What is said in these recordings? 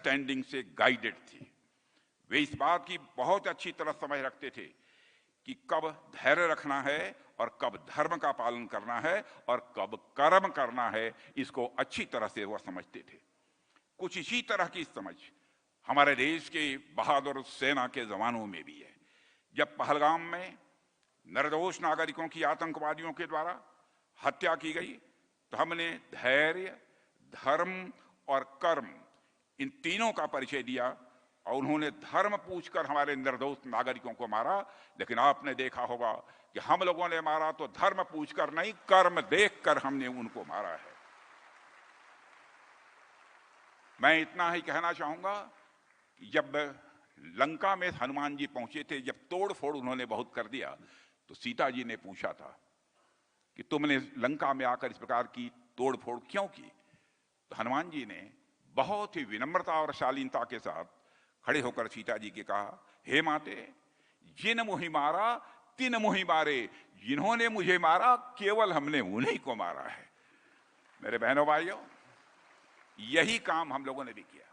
Understanding से guided थी। वे इस बात की बहुत अच्छी तरह समझ रखते थे कि कब धैर्य रखना है और कब धर्म का पालन करना है और कब कर्म करना है, इसको अच्छी तरह से वह समझते थे। कुछ इसी तरह की समझ हमारे देश के बहादुर सेना के जवानों में भी है। जब पहलगाम में निर्दोष नागरिकों की आतंकवादियों के द्वारा हत्या की गई तो हमने धैर्य, धर्म और कर्म, इन तीनों का परिचय दिया और उन्होंने धर्म पूछकर हमारे निर्दोष नागरिकों को मारा, लेकिन आपने देखा होगा कि हम लोगों ने मारा तो धर्म पूछकर नहीं, कर्म देखकर हमने उनको मारा है। मैं इतना ही कहना चाहूंगा कि जब लंका में हनुमान जी पहुंचे थे, जब तोड़ फोड़ उन्होंने बहुत कर दिया, तो सीता जी ने पूछा था कि तुमने लंका में आकर इस प्रकार की तोड़ फोड़ क्यों की? तो हनुमान जी ने बहुत ही विनम्रता और शालीनता के साथ खड़े होकर सीता जी के कहा, हे माते, जिन मुहि मारा तिन मुहि मारे, जिन्होंने मुझे मारा केवल हमने उन्हीं को मारा है। मेरे बहनों भाइयों, यही काम हम लोगों ने भी किया।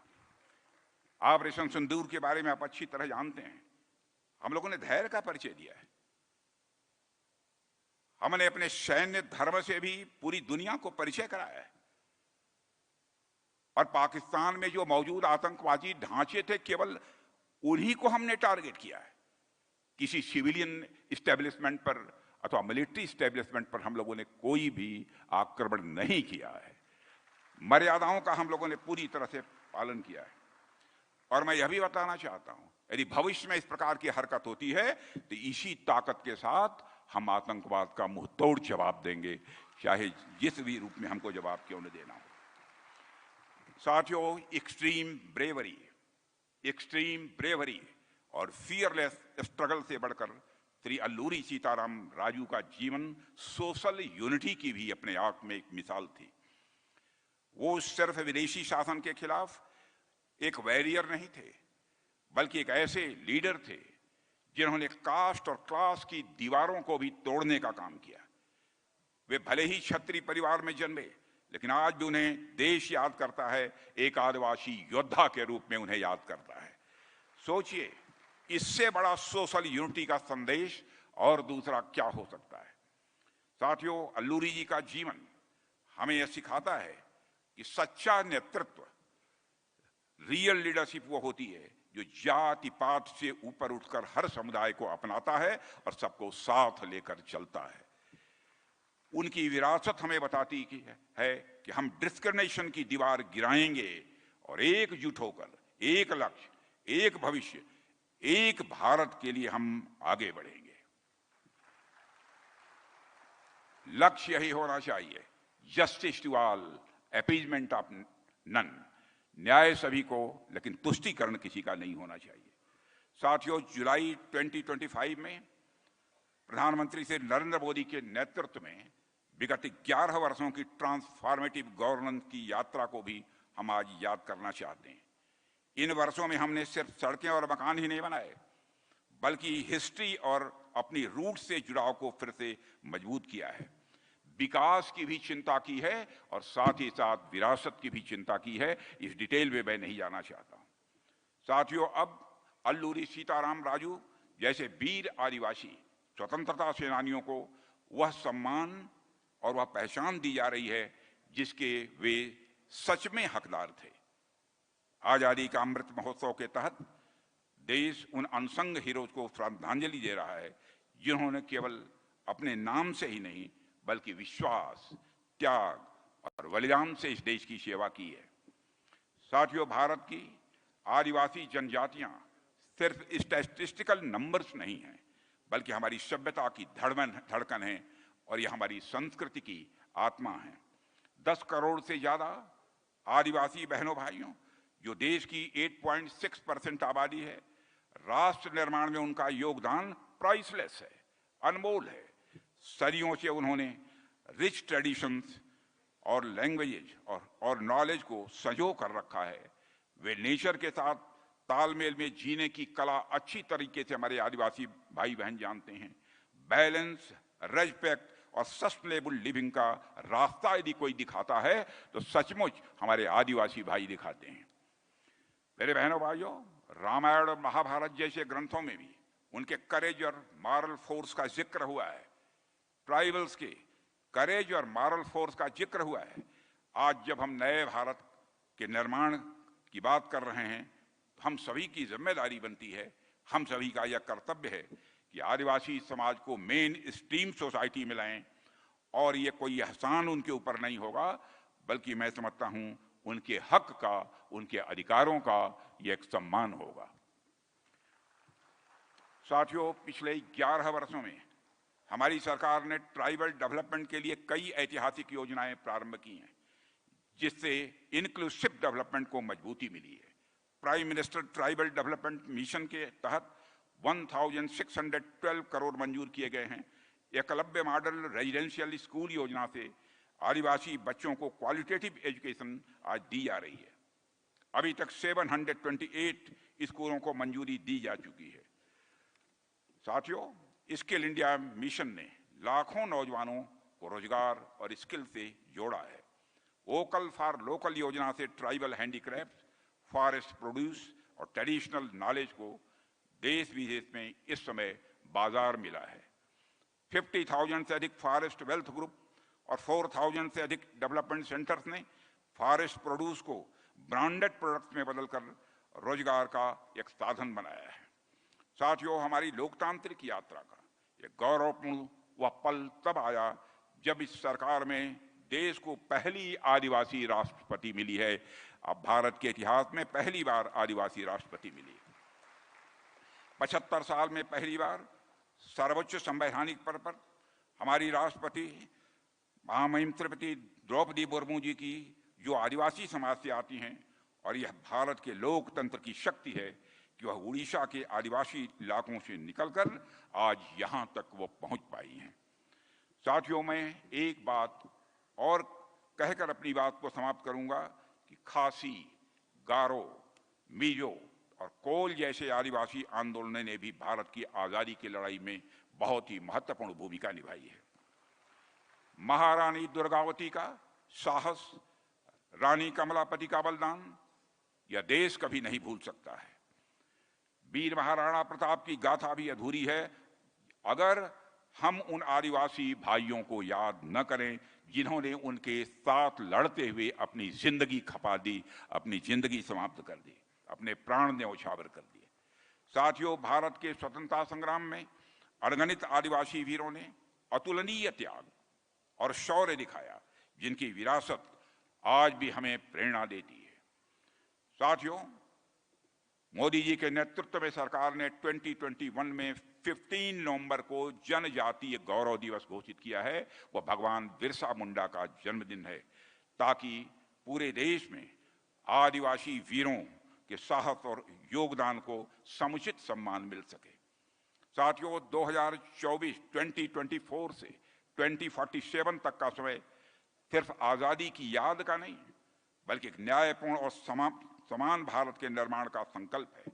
ऑपरेशन सिंदूर के बारे में आप अच्छी तरह जानते हैं। हम लोगों ने धैर्य का परिचय दिया है। हमने अपने सैन्य धर्म से भी पूरी दुनिया को परिचय कराया है। और पाकिस्तान में जो मौजूद आतंकवादी ढांचे थे, केवल उन्हीं को हमने टारगेट किया है। किसी सिविलियन इस्टेब्लिशमेंट पर अथवा मिलिट्री इस्टेब्लिशमेंट पर हम लोगों ने कोई भी आक्रमण नहीं किया है। मर्यादाओं का हम लोगों ने पूरी तरह से पालन किया है। और मैं यह भी बताना चाहता हूं, यदि भविष्य में इस प्रकार की हरकत होती है तो इसी ताकत के साथ हम आतंकवाद का मुंह तोड़ जवाब देंगे, चाहे जिस भी रूप में हमको जवाब क्यों न देना हो। साथियों, एक्सट्रीम ब्रेवरी और फियरलेस स्ट्रगल से बढ़कर श्री अल्लूरी सीताराम राजू का जीवन सोशल यूनिटी की भी अपने आप में एक मिसाल थी। वो सिर्फ विदेशी शासन के खिलाफ एक वॉरियर नहीं थे, बल्कि एक ऐसे लीडर थे जिन्होंने कास्ट और क्लास की दीवारों को भी तोड़ने का काम किया। वे भले ही क्षत्रिय परिवार में जन्मे, लेकिन आज भी उन्हें देश याद करता है, एक आदिवासी योद्धा के रूप में उन्हें याद करता है। सोचिए, इससे बड़ा सोशल यूनिटी का संदेश और दूसरा क्या हो सकता है। साथियों, अल्लूरी जी का जीवन हमें यह सिखाता है कि सच्चा नेतृत्व, रियल लीडरशिप वो होती है जो जाति पात से ऊपर उठकर हर समुदाय को अपनाता है और सबको साथ लेकर चलता है। उनकी विरासत हमें बताती है कि हम डिस्क्रिमिनेशन की दीवार गिराएंगे और एकजुट होकर एक लक्ष्य, एक भविष्य, एक भारत के लिए हम आगे बढ़ेंगे। लक्ष्य यही होना चाहिए, justice to all, appeasement of none, न्याय सभी को, लेकिन तुष्टीकरण किसी का नहीं होना चाहिए। साथियों, जुलाई 2025 में प्रधानमंत्री श्री नरेंद्र मोदी के नेतृत्व में विगत 11 वर्षों की ट्रांसफॉर्मेटिव गवर्नेंस की यात्रा को भी हम आज याद करना चाहते हैं। इन वर्षों में हमने सिर्फ सड़कें और मकान ही नहीं बनाए, बल्कि हिस्ट्री और अपनी रूट से जुड़ाव को फिर से मजबूत किया है। विकास की भी चिंता की है और साथ ही साथ विरासत की भी चिंता की है। इस डिटेल में मैं नहीं जाना चाहता। साथियों, अब अल्लूरी सीताराम राजू जैसे वीर आदिवासी स्वतंत्रता सेनानियों को वह सम्मान और वह पहचान दी जा रही है जिसके वे सच में हकदार थे। आजादी का अमृत महोत्सव के तहत देश उन अनसंग हीरोज को श्रद्धांजलि दे रहा है जिन्होंने केवल अपने नाम से ही नहीं बल्कि विश्वास, त्याग और बलिदान से इस देश की सेवा की है। साथियों, भारत की आदिवासी जनजातियां सिर्फ स्टैटिस्टिकल नंबर्स नहीं हैं, बल्कि हमारी सभ्यता की धड़कन है और यह हमारी संस्कृति की आत्मा है। 10 करोड़ से ज्यादा आदिवासी बहनों भाइयों, जो देश की 8.6% आबादी है, राष्ट्र निर्माण में उनका योगदान प्राइसलेस है, अनमोल है। सदियों से उन्होंने रिच ट्रेडिशंस और लैंग्वेजेज और नॉलेज को संजो कर रखा है। वे नेचर के साथ तालमेल में जीने की कला अच्छी तरीके से हमारे आदिवासी भाई बहन जानते हैं। बैलेंस, रेस्पेक्ट और सस्टेनेबल लिविंग का रास्ता यदि कोई दिखाता है तो सचमुच हमारे आदिवासी भाई दिखाते हैं। मेरे बहनों भाइयों, रामायण और महाभारत जैसे ग्रंथों में भी उनके करेज और मॉरल फोर्स का जिक्र हुआ है। ट्राइबल्स के करेज और मॉरल फोर्स का जिक्र हुआ है। आज जब हम नए भारत के निर्माण की बात कर रहे हैं, हम सभी की जिम्मेदारी बनती है, हम सभी का यह कर्तव्य है कि आदिवासी समाज को मेन स्ट्रीम सोसाइटी में लाएं। और ये कोई एहसान उनके ऊपर नहीं होगा, बल्कि मैं समझता हूं उनके हक का, उनके अधिकारों का ये एक सम्मान होगा। साथियों, पिछले 11 वर्षों में हमारी सरकार ने ट्राइबल डेवलपमेंट के लिए कई ऐतिहासिक योजनाएं प्रारंभ की हैं, जिससे इंक्लूसिव डेवलपमेंट को मजबूती मिली है। Prime minister tribal development mission के तहत 1612 करोड़ मंजूर किए गए हैं। एकलव्य मॉडल रेजिडेंशियल स्कूल योजना से आदिवासी बच्चों को क्वालिटेटिव एजुकेशन आज दी जा रही है। अभी तक 728 स्कूलों को मंजूरी दी जा चुकी है। साथियों, स्किल इंडिया मिशन ने लाखों नौजवानों को रोजगार और स्किल से जोड़ा है। वोकल फॉर लोकल योजना से ट्राइबल हैंडीक्राफ्ट, फॉरेस्ट प्रोड्यूस और ट्रेडिशनल नॉलेज को देश विदेश में इस समय बाजार मिला है। 50,000 से अधिक फॉरेस्ट वेल्थ ग्रुप और 4,000 से अधिक डेवलपमेंट सेंटर्स ने फॉरेस्ट प्रोड्यूस को ब्रांडेड प्रोडक्ट्स में बदलकर रोजगार का एक साधन बनाया है। साथियों, हमारी लोकतांत्रिक यात्रा का एक गौरवपूर्ण वह पल तब आया जब इस सरकार में देश को पहली आदिवासी राष्ट्रपति मिली है। अब भारत के इतिहास में पहली बार आदिवासी राष्ट्रपति मिली है। 75 साल में पहली बार सर्वोच्च संवैधानिक पद पर हमारी राष्ट्रपति महामहिम श्रीमती द्रौपदी मुर्मू जी की, जो आदिवासी समाज से आती हैं, और यह भारत के लोकतंत्र की शक्ति है कि वह उड़ीसा के आदिवासी इलाकों से निकलकर आज यहां तक वो पहुंच पाई हैं। साथियों, मैं एक बात और कहकर अपनी बात को समाप्त करूंगा कि खासी, गारो, मिजो और कोल जैसे आदिवासी आंदोलनों ने भी भारत की आजादी की लड़ाई में बहुत ही महत्वपूर्ण भूमिका निभाई है। महारानी दुर्गावती का साहस, रानी कमलापति का बलिदान यह देश कभी नहीं भूल सकता है। वीर महाराणा प्रताप की गाथा भी अधूरी है अगर हम उन आदिवासी भाइयों को याद न करें जिन्होंने उनके साथ लड़ते हुए अपनी जिंदगी खपा दी, अपनी जिंदगी समाप्त कर दी, अपने प्राण न्यौछावर कर दिए। साथियों, भारत के स्वतंत्रता संग्राम में अनगिनत आदिवासी वीरों ने अतुलनीय त्याग और शौर्य दिखाया, जिनकी विरासत आज भी हमें प्रेरणा देती है। साथियों, मोदी जी के नेतृत्व में सरकार ने 2021 में 15 नवंबर को जनजातीय गौरव दिवस घोषित किया है। वह भगवान बिरसा मुंडा का जन्मदिन है, ताकि पूरे देश में आदिवासी वीरों के साहस और योगदान को समुचित सम्मान मिल सके। साथियों, 2024 से 2047 तक का समय सिर्फ आजादी की याद का नहीं, बल्कि एक न्यायपूर्ण और समान भारत के निर्माण का संकल्प है।